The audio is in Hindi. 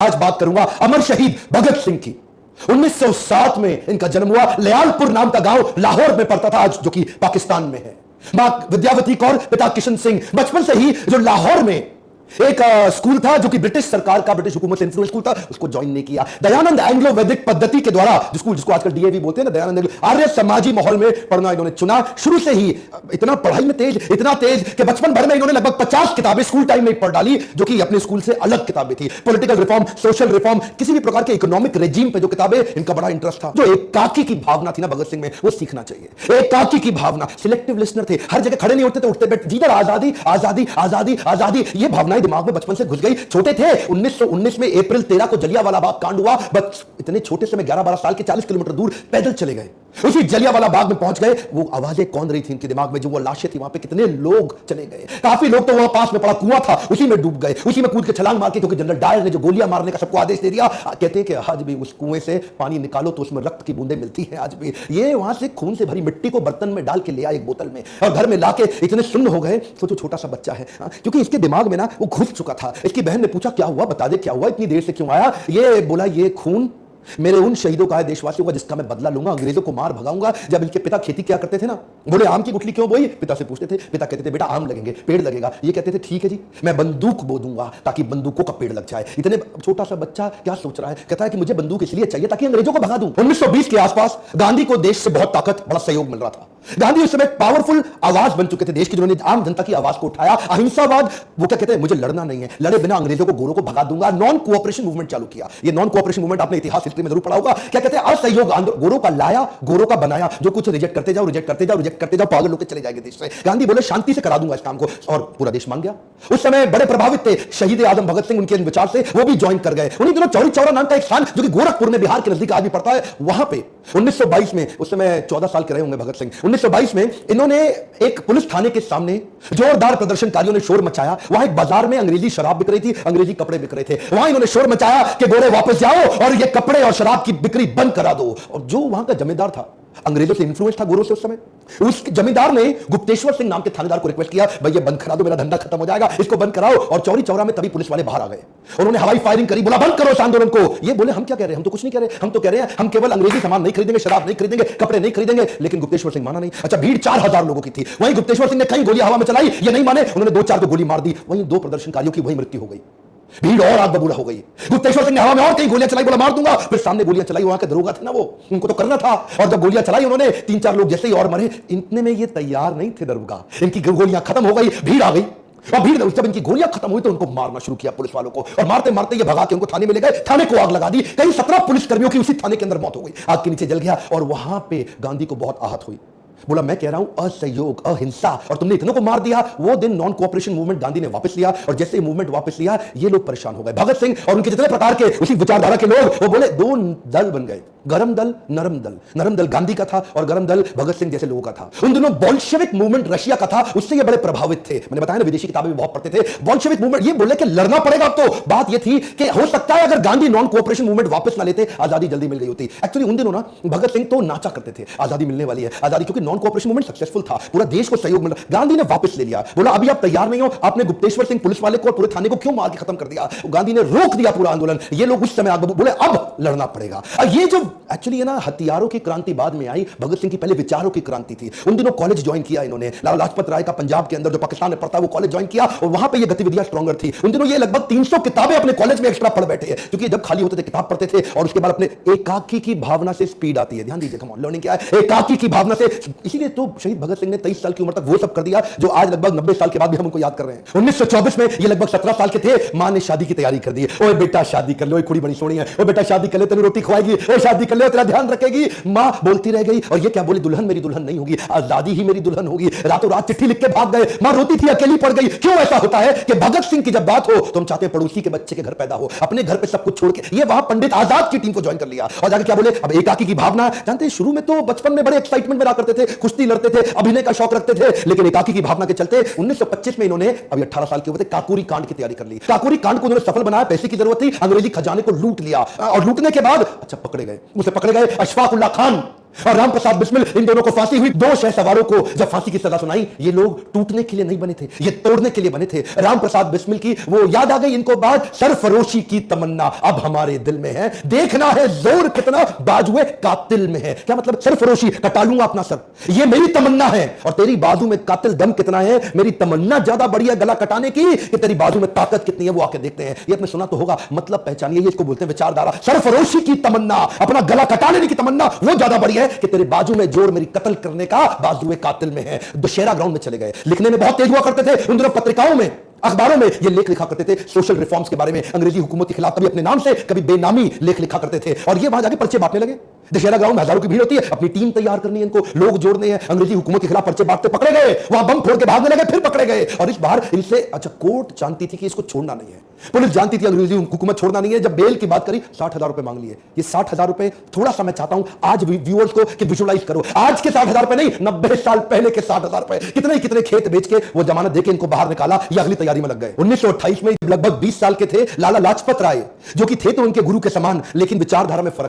आज बात करूंगा अमर शहीद भगत सिंह की। 1907 में इनका जन्म हुआ। लयालपुर नाम का गांव लाहौर में पड़ता था, आज जो कि पाकिस्तान में है। मां विद्यावती कौर, पिता किशन सिंह। बचपन से ही जो लाहौर में एक स्कूल था जो कि ब्रिटिश सरकार का, ब्रिटिश हुकूमत से इन्फ्लुएंस स्कूल था, उसको ज्वाइन नहीं किया। दयानंद एंग्लो वैदिक पद्धति के द्वारा जो स्कूल, जिसको आजकल डीएवी बोलते हैं ना, दयानंद आर्य समाजी माहौल में पढ़ना इन्होंने चुना। शुरू से ही इतना पढ़ाई में तेज, इतना तेज कि बचपन भर में इन्होंने लगभग 50 किताबें स्कूल टाइम में पढ़ डाली, जो कि अपने स्कूल से अलग किताबें थी। पॉलिटिकल रिफॉर्म, सोशल रिफॉर्म, किसी भी प्रकार के इकोनॉमिक रेजिम पे जो किताबें, इनका बड़ा इंटरेस्ट था। जो एकाकी की भावना थी ना भगत सिंह में, वो सीखना चाहिए। एकाकी की भावना, सिलेक्टिव लिसनर थे, हर जगह खड़े नहीं होते थे, उठते बैठ, जिधर आजादी आजादी आजादी आजादी, ये भावनाएं दिमाग में बचपन से घुस गई। छोटे थे, 1919 में अप्रैल 13 को जलियांवाला बाग कांड हुआ। बस इतने छोटे से में 11-12 साल के 40 किलोमीटर दूर पैदल चले गए। उसी जलियांवाला बाग में पहुंच गए। वो आवाजें कौन रही थी इनके दिमाग में, जो वो लाशें थी, वहां पे कितने लोग चले गए। काफी लोग तो वहां पास में पड़ा कुआं था, उसी में डूब गए, उसी में कूद के छलांग मार के, क्योंकि जनरल डायर ने जो गोलियां मारने का सबको आदेश दे दिया। कहते हैं कि आज भी उस कुएं से पानी निकालो तो उसमें रक्त की बूंदें मिलती हैं आज भी। ये वहां से खून से भरी मिट्टी को बर्तन में डाल के ले आए एक बोतल में, और घर में लाके इतने सुन्न हो गए। सोचो छोटा सा बच्चा है, क्योंकि इसके दिमाग में ना वो घुस चुका था। इसकी बहन ने पूछा क्या हुआ, बता दे क्या हुआ, इतनी देर से क्यों आया। ये बोला ये खून मेरे उन शहीदों का है, देशवासियों का, जिसका मैं बदला लूंगा, अंग्रेजों को मार भगाऊंगा। जब इनके पिता खेती क्या करते थे ना, बोले आम की गुठली क्यों बोई, पिता से पूछते थे। पिता कहते थे बेटा आम लगेंगे, पेड़ लगेगा। ये कहते थे ठीक है जी, मैं बंदूक बो दूंगा ताकि बंदूकों का पेड़ लग जाए। इतने छोटा सा बच्चा क्या सोच रहा है, कहता है कि मुझे बंदूक इसलिए चाहिए ताकि अंग्रेजों को भगा दूं। 1920 के आसपास गांधी को देश से बहुत ताकत, बड़ा सहयोग मिल रहा था। गांधी उस समय पावरफुल आवाज बन चुके थे देश की, जिन्होंने आम जनता की आवाज को उठाया। अहिंसावाद, वो क्या कहते हैं, मुझे लड़ना नहीं है, लड़े बिना अंग्रेजों को, गोरों को भगा दूंगा। नॉन कोऑपरेशन मूवमेंट चालू किया। ये नॉन कोऑपरेशन मूवमेंट आपने इतिहास हिस्ट्री में जरूर पढ़ा होगा। क्या कहते हैं, असहयोग आंदोलन। गोरों का लाया, गोरों का बनाया, जो कुछ रिजेक्ट करते जाओ, रिजेक्ट करते जाओ, रिजेक्ट करते जाओ, पागल होकर चले जाएंगे देश से। गांधी बोले शांति से करा दूंगा इस काम को, और पूरा देश मान गया। उस समय बड़े प्रभावित थे शहीद आजम भगत सिंह, उनके विचार से, वो भी ज्वाइन कर गए। उन्हीं दिनों चौरी चौरा नाम का एक स्थान जो कि गोरखपुर में, बिहार के नजदीक आज भी पड़ता है, वहां पे 1922 में, उस समय 14 साल के रहे होंगे भगत सिंह, 1922 में इन्होंने एक पुलिस थाने के सामने जोरदार प्रदर्शनकारियों ने शोर मचाया। वहां एक बाजार में अंग्रेजी शराब बिक रही थी, अंग्रेजी कपड़े बिक रहे थे। वहां इन्होंने शोर मचाया कि गोरे वापस जाओ और ये कपड़े और शराब की बिक्री बंद करा दो। और जो वहां का जमींदार था, अंग्रेजों से इन्फ्लुएंस था गोरों से उस समय, उस जमींदार ने गुप्तेश्वर सिंह नाम के थानेदार को रिक्वेस्ट किया, भैया बंद करा दो, मेरा धंधा खत्म हो जाएगा, इसको बंद कराओ। और चौरी चौरा में तभी पुलिस वाले बाहर आ गए, उन्होंने हवाई फायरिंग करी, बोला बंद करो इस आंदोलन को। ये बोले हम क्या कह रहे हैं, हम तो कुछ नहीं कह रहे, हम तो कह रहे हैं हम केवल अंग्रेजी सामान नहीं खरीदेंगे, शराब नहीं खरीदेंगे, कपड़े नहीं खरीदेंगे। लेकिन गुप्तेश्वर सिंह माना नहीं। अच्छा, भीड़ 4000 लोगों की थी। वहीं गुप्तेश्वर सिंह ने कई गोलियां हवा में चलाई, ये नहीं माने, उन्होंने 2-4 को गोली मार दी। वहीं 2 प्रदर्शनकारियों की वहीं मृत्यु हो गई। भीड़ और आग बबूला हो गई। गुप्तेश्वर सिंह ने हवा में और कई गोलियां चलाई, बोला मार दूंगा। फिर सामने गोलियां चलाई, वहां के दरोगा थे ना, वो उनको तो करना था। और जब गोलियां चलाई उन्होंने, 3-4 लोग जैसे ही और मरे। इतने में ये तैयार नहीं थे दरोगा, इनकी गोलियां खत्म हो गई, भीड़ आ गई। और भीड़ जब इनकी गोलियां खत्म हुई तो उनको मारना शुरू किया पुलिस वालों को, और मारते मारते ये भगा के उनको थाने में ले गए, थाने को आग लगा दी। कई 17 पुलिसकर्मियों की उसी थाने के अंदर मौत हो गई, आग के नीचे जल गया। और वहां पे गांधी को बहुत आहत हुई। बोला मैं कह रहा हूं असहयोग, अहिंसा, और तुमने इतनों को मार दिया। वो दिन नॉन कोऑपरेशन मूवमेंट गांधी ने वापस लिया, और जैसे मूवमेंट वापस लिया, ये लोग परेशान हो गए। भगत सिंह और उनके जितने प्रकार के उसी विचारधारा के लोग, वो बोले 2 दल बन गए, गरम दल, नरम दल। नरम दल गांधी का था और गरम दल भगत सिंह जैसे लोगों का था। उन दिनों बोल्शेविक मूवमेंट रशिया का था, उससे ये बड़े प्रभावित थे। मैंने बताया ना, विदेशी किताबें भी बहुत पढ़ते थे। बोल्शेविक मूवमेंट, ये बोले कि लड़ना पड़ेगा। अब तो बात ये थी कि हो सकता है अगर गांधी नॉन कोऑपरेशन मूवमेंट वापस ना लेते, आजादी जल्दी मिल गई होती। एक्चुअली उन दिनों ना भगत सिंह तो नाचा करते थे, आजादी मिलने वाली है, आजादी, क्योंकि नॉन कोऑपरेशन मूवमेंट सक्सेसफुल था, पूरा देश को सहयोग मिल रहा। गांधी ने वापस ले लिया, बोला अभी आप तैयार नहीं हो, आपने गुप्तेश्वर सिंह पुलिस वाले को और पूरे थाने को क्यों मार के खत्म कर दिया। गांधी ने रोक दिया पूरा आंदोलन। ये लोग उस समय आगे बोले अब लड़ना पड़ेगा। ये जो एक्चुअली है ना, हथियारों की क्रांति बाद में आई, भगत सिंह की पहले विचारों की क्रांति थी। उन दिनों कॉलेज ज्वाइन किया इन्होंने, लाला लाजपत राय का पंजाब के अंदर जो पाकिस्तान में पड़ता है, वो कॉलेज ज्वाइन किया, और वहां पे ये गतिविधियां स्ट्रॉन्गर थी। उन दिनों ये लगभग 300 किताबें अपने कॉलेज में एक्स्ट्रा पढ़ बैठे हैं, क्योंकि जब खाली होते थे किताब पढ़ते थे, और उसके बाद अपने एकाकी की भावना से स्पीड आती है। ध्यान दीजिए, कम ऑन, लर्निंग क्या है, एकाकी की भावना से। इसीलिए तो शहीद भगत सिंह ने 23 साल की उम्र तक वो सब कर दिया जो आज लगभग 90 साल के बाद भी हम उनको याद कर रहे हैं। 1924 में ये लगभग 17 साल के थे, मां ने शादी की तैयारी कर दी। ओए बेटा शादी कर लो, कुड़ी बड़ी सोनी है, ओ बेटा शादी कर ले, तेरी रोटी खवाएगी, ओ शादी कर ले, तेरा ध्यान रखेगी। मां बोलती रह गई, और ये क्या बोले, दुल्हन मेरी दुल्हन नहीं होगी, आजादी ही मेरी दुल्हन होगी। रातों रात चिट्ठी लिख के भाग गए। मां रोती थी, अकेली पड़ गई। क्यों ऐसा होता है कि भगत सिंह की जब बात हो तो हम चाहते हैं पड़ोसी के बच्चे के घर पैदा हो, अपने घर पे सब कुछ छोड़ के। ये वहां पंडित आजाद की टीम को ज्वाइन कर लिया, और जाके क्या बोले, अब एकाकी की भावना। जानते हैं शुरू में तो बचपन में बड़े एक्साइटमेंट में रहा करते थे, कुश्ती लड़ते थे, अभिनय का शौक रखते थे, लेकिन एकाकी की भावना के चलते 1925 में इन्होंने, अभी 18 साल के हुए थे, काकोरी कांड की तैयारी कर ली। काकोरी कांड को उन्होंने सफल बनाया, पैसे की जरूरत थी, अंग्रेजी खजाने को लूट लिया, और लूटने के बाद अच्छा पकड़े गए, उसे पकड़े गए अशफाक उल्लाह खान। और राम प्रसाद बिस्मिल, इन दोनों को फांसी हुई। 2 शह सवारों को जब फांसी की सजा सुनाई, ये लोग टूटने के लिए नहीं बने थे, ये तोड़ने के लिए बने थे। राम प्रसाद बिस्मिल की वो याद आ गई इनको बात, सरफरोशी की तमन्ना अब हमारे दिल में है, देखना है जोर कितना बाजुए कातिल में है। क्या मतलब? सरफरोशी, कटा लूंगा अपना सर, ये मेरी तमन्ना है, और तेरी बाजू में कातिल दम कितना है, मेरी तमन्ना ज्यादा बढ़िया गला कटाने की कि तेरी बाजू में ताकत कितनी है, वो आके देखते हैं। ये आपने सुना तो होगा, मतलब पहचानिए, ये इसको बोलते हैं विचारधारा। सरफरोशी की तमन्ना, अपना गला कटा लेने की तमन्ना, वो ज्यादा बढ़िया कि तेरे बाजू में जोर मेरी कत्ल करने का बाजुए कातिल में है। दुशहरा ग्राउंड में चले गए, लिखने में बहुत तेज हुआ करते थे उन दिनों, पत्रिकाओं में, अखबारों में ये लेख लिखा करते थे सोशल रिफॉर्म्स के बारे में, अंग्रेजी हुकूमत के खिलाफ, कभी अपने नाम से कभी बेनामी लेख लिखा करते थे, और ये वहां जाके पर्चे बांटने लगे। दशहरा ग्राउंड में हजारों की भीड़ होती है, अपनी टीम तैयार करनी है, इनको लोग जोड़ने हैं, अंग्रेजी हुकूमत के खिलाफ पर्चे बांटते पकड़े गए, वहां बम फोड़ के भागने लगे, फिर पकड़े गए। और इस बार इनसे, अच्छा, कोर्ट जानती थी कि इसको छोड़ना नहीं है, पुलिस जानती थी अंग्रेजी हुकूमत छोड़ना नहीं है। जब बेल की बात करी, 60,000 रुपए मांग लिए। ये 60,000 रुपए थोड़ा सा मैं चाहता हूं आज व्यूअर्स को कि विजुअलाइज करो, आज के 60,000 रुपए नहीं, 90 साल पहले के 60,000 रुपए। कितने कितने खेत बेच के वो जमानत देके इनको बाहर निकाला, ये अगली तैयारी में लग गए। 1928 में लगभग 20 साल के थे लाला लाजपत राय, जो कि थे तो उनके गुरु के समान, लेकिन विचारधारा में फर्क